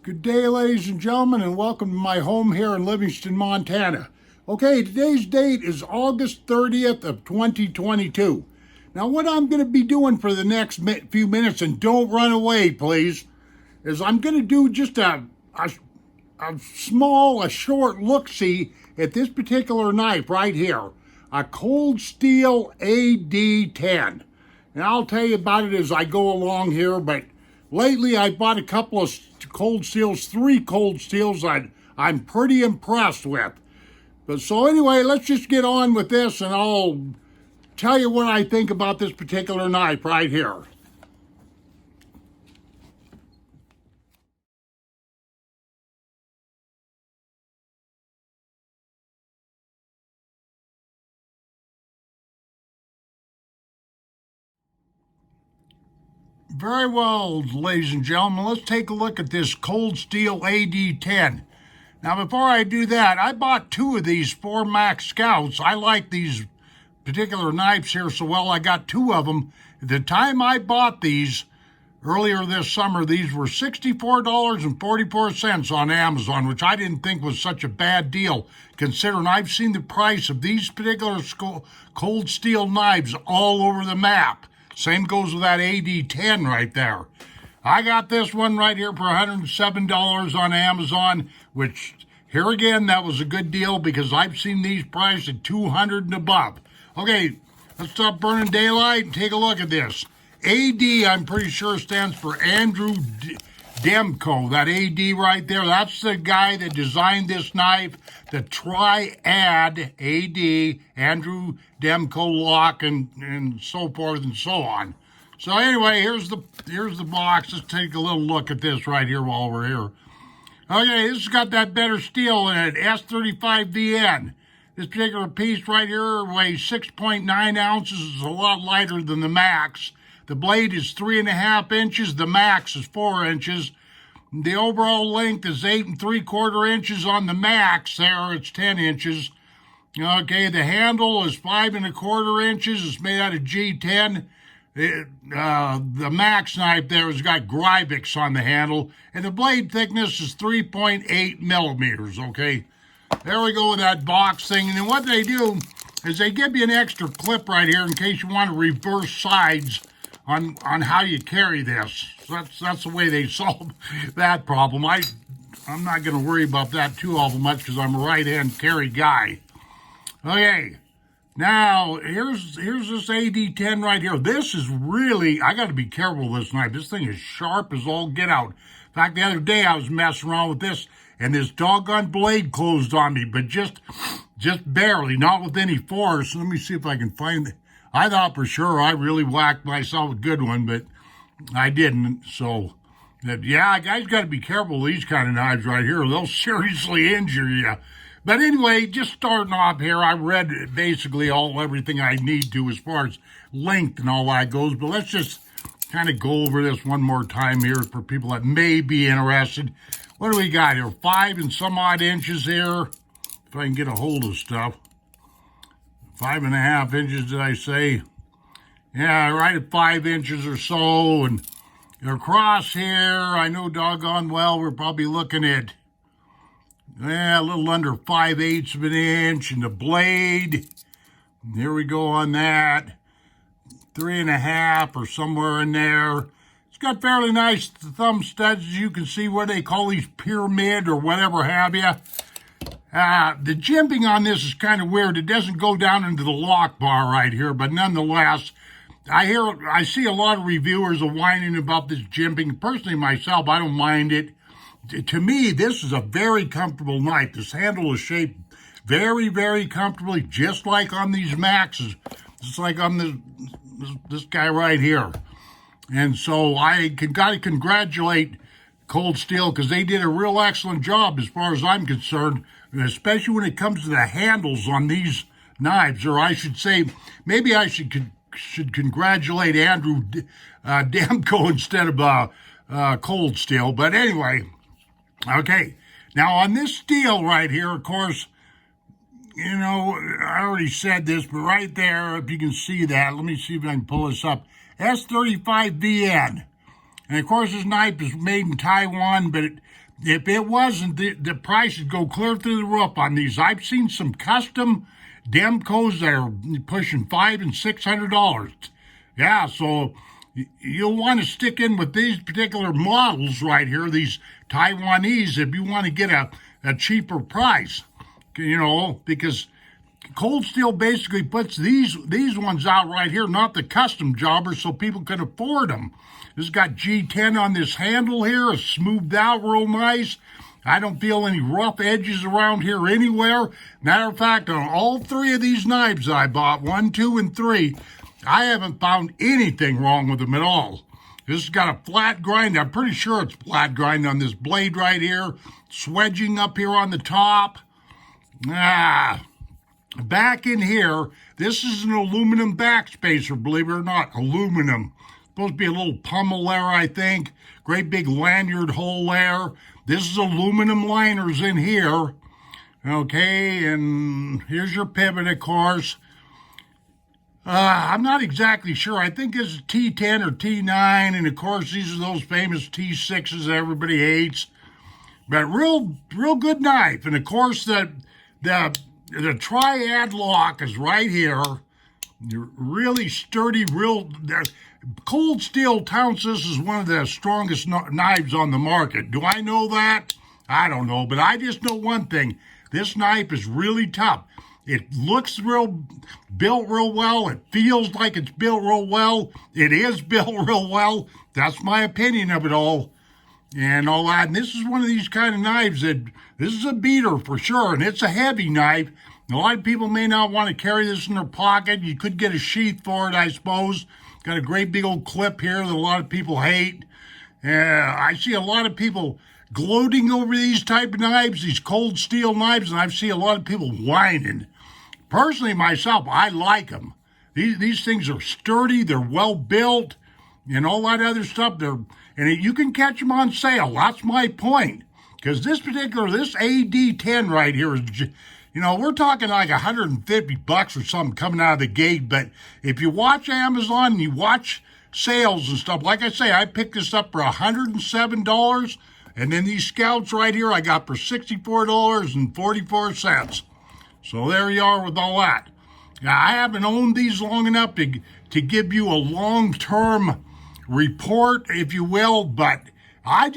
Good day, ladies and gentlemen, and welcome to my home here in Livingston, Montana. Okay, today's date is August 30th of 2022. Now, what I'm going to be doing for the next few minutes, and don't run away, please, is I'm going to do just a short look-see at this particular knife right here, a Cold Steel AD10. And I'll tell you about it as I go along here, but lately I bought a couple of Cold Steels, 3 Cold Steels I'm pretty impressed with. But so anyway, let's just get on with this and I'll tell you what I think about this particular knife right here. Very well, ladies and gentlemen, let's take a look at this Cold Steel AD10. Now, before I do that, I bought 2 of these 4 Max Scouts. I like these particular knives here so well, I got 2 of them. At the time I bought these, earlier this summer, these were $64.44 on Amazon, which I didn't think was such a bad deal, considering I've seen the price of these particular Cold Steel knives all over the map. Same goes with that AD10 right there. I got this one right here for $107 on Amazon, which, here again, that was a good deal because I've seen these priced at $200 and above. Okay, let's stop burning daylight and take a look at this. AD, I'm pretty sure, stands for Andrew Demko. That AD right there, that's the guy that designed this knife, the Triad AD, Andrew Demko lock, and so forth and so on. So anyway, here's the box. Let's take a little look at this right here while we're here. Okay, this has got that better steel in it, S35VN. This particular piece right here weighs 6.9 ounces. It's a lot lighter than the Max. The blade is 3.5 inches. The Max is 4 inches. The overall length is 8 3/4 inches on the Max. There, it's 10 inches. Okay, the handle is 5 1/4 inches. It's made out of G10. The Max knife there has got Gryvix on the handle, and the blade thickness is 3.8 millimeters, okay? There we go with that box thing. And then what they do is they give you an extra clip right here in case you want to reverse sides on how you carry this. So that's the way they solve that problem. I'm not going to worry about that too awful much because I'm a right-hand carry guy. Okay. Now, here's this AD10 right here. This is really, I got to be careful with this knife. This thing is sharp as all get out. In fact, the other day I was messing around with this, and this doggone blade closed on me, but just barely, not with any force. Let me see if I can find it. I thought for sure I really whacked myself a good one, but I didn't. So, yeah, guys got to be careful with these kind of knives right here. They'll seriously injure you. But anyway, just starting off here, I read basically everything I need to as far as length and all that goes. But let's just kind of go over this one more time here for people that may be interested. What do we got here? 5 and some odd inches here, if I can get a hold of stuff. 5.5 inches, did I say? Yeah, right at 5 inches or so. And across here, I know doggone well we're probably looking at a little under 5/8 of an inch, and the blade, here we go on that, 3.5 or somewhere in there. It's got fairly nice thumb studs, as you can see, what they call these pyramid or whatever have you. The jimping on this is kind of weird. It doesn't go down into the lock bar right here, but nonetheless, I see a lot of reviewers are whining about this jimping. Personally, myself, I don't mind it. To me, this is a very comfortable knife. This handle is shaped very, very comfortably, just like on these Maxes, just like on this guy right here. And so I got to congratulate Cold Steel because they did a real excellent job as far as I'm concerned, especially when it comes to the handles on these knives. Or I should say, maybe I should congratulate Andrew Demko instead of Cold Steel. But anyway. Okay, now on this steel right here, of course, you know, I already said this, but right there, if you can see that, let me see if I can pull this up, S35VN. And of course, this knife is made in Taiwan, but If it wasn't, the price would go clear through the roof on these. I've seen some custom Demkos that are pushing $500 and $600. Yeah, so you'll want to stick in with these particular models right here, these Taiwanese, if you want to get a cheaper price, because Cold Steel basically puts these ones out right here, not the custom jobbers, so people can afford them. This has got G10 on this handle here. It's smoothed out real nice. I don't feel any rough edges around here anywhere. Matter of fact, on all three of these knives I bought, 1, 2, and 3, I haven't found anything wrong with them at all. This has got a flat grind. I'm pretty sure it's flat grind on this blade right here. Swedging up here on the top. Back in here, this is an aluminum backspacer, believe it or not. Aluminum. Supposed to be a little pummel there, I think. Great big lanyard hole there. This is aluminum liners in here. Okay, and here's your pivot, of course. I'm not exactly sure. I think this is T10 or T9, and of course these are those famous T6s that everybody hates. But real good knife, and of course the triad lock is right here. Really sturdy, Cold Steel touts this is one of the strongest knives on the market. Do I know that? I don't know, but I just know one thing. This knife is really tough. It looks built real well. It feels like it's built real well. It is built real well. That's my opinion of it all. And all that. And this is one of these kind of knives that, this is a beater for sure, and it's a heavy knife. A lot of people may not want to carry this in their pocket. You could get a sheath for it, I suppose. Got a great big old clip here that a lot of people hate. I see a lot of people gloating over these type of knives, these Cold Steel knives, and I see a lot of people whining. Personally, myself, I like them. These things are sturdy, they're well built, and all that other stuff. You can catch them on sale. That's my point. Because this AD10 right here is, we're talking like $150 or something coming out of the gate. But if you watch Amazon and you watch sales and stuff, like I say, I picked this up for $107. And then these Scouts right here I got for $64.44. So there you are with all that. Now, I haven't owned these long enough to give you a long-term report, if you will, but I've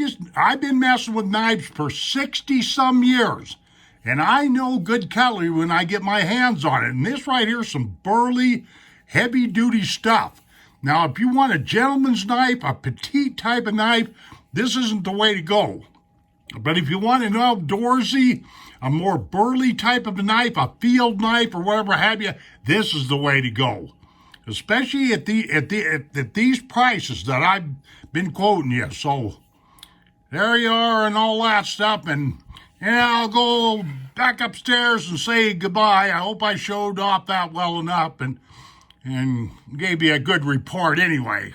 been messing with knives for 60-some years, and I know good cutlery when I get my hands on it. And this right here is some burly, heavy-duty stuff. Now, if you want a gentleman's knife, a petite type of knife, this isn't the way to go. But if you want an outdoorsy, a more burly type of a knife, a field knife or whatever have you, this is the way to go. Especially at these prices that I've been quoting you. So there you are and all that stuff. And I'll go back upstairs and say goodbye. I hope I showed off that well enough and gave you a good report anyway.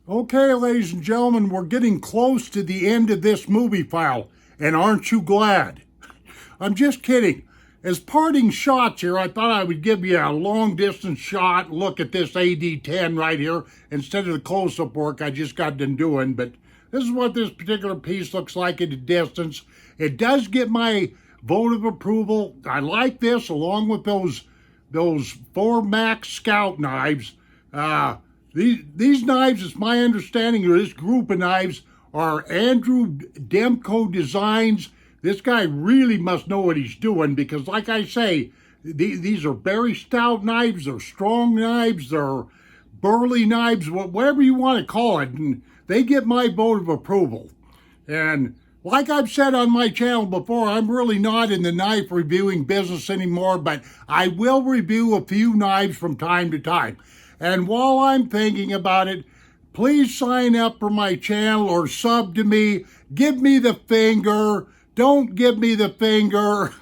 Okay, ladies and gentlemen, we're getting close to the end of this movie file, and aren't you glad? I'm just kidding. As parting shots here, I thought I would give you a long-distance shot, look at this AD10 right here, instead of the close-up work I just got done doing, but this is what this particular piece looks like at a distance. It does get my vote of approval. I like this, along with those 4 Max Scout knives. These knives, it's my understanding, or this group of knives, are Andrew Demko designs. This guy really must know what he's doing because, like I say, these are very stout knives. They're strong knives. They're burly knives, whatever you want to call it. And they get my vote of approval. And like I've said on my channel before, I'm really not in the knife reviewing business anymore, but I will review a few knives from time to time. And while I'm thinking about it, please sign up for my channel or sub to me. Give me the finger. Don't give me the finger.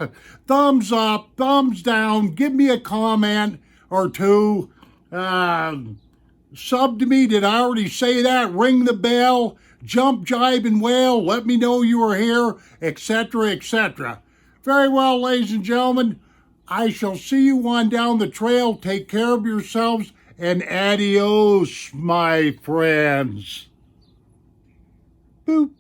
Thumbs up, thumbs down. Give me a comment or two. Sub to me. Did I already say that? Ring the bell. Jump, jibe, and wail. Let me know you are here, etc., etc. Very well, ladies and gentlemen. I shall see you on down the trail. Take care of yourselves, and adios, my friends. Boop.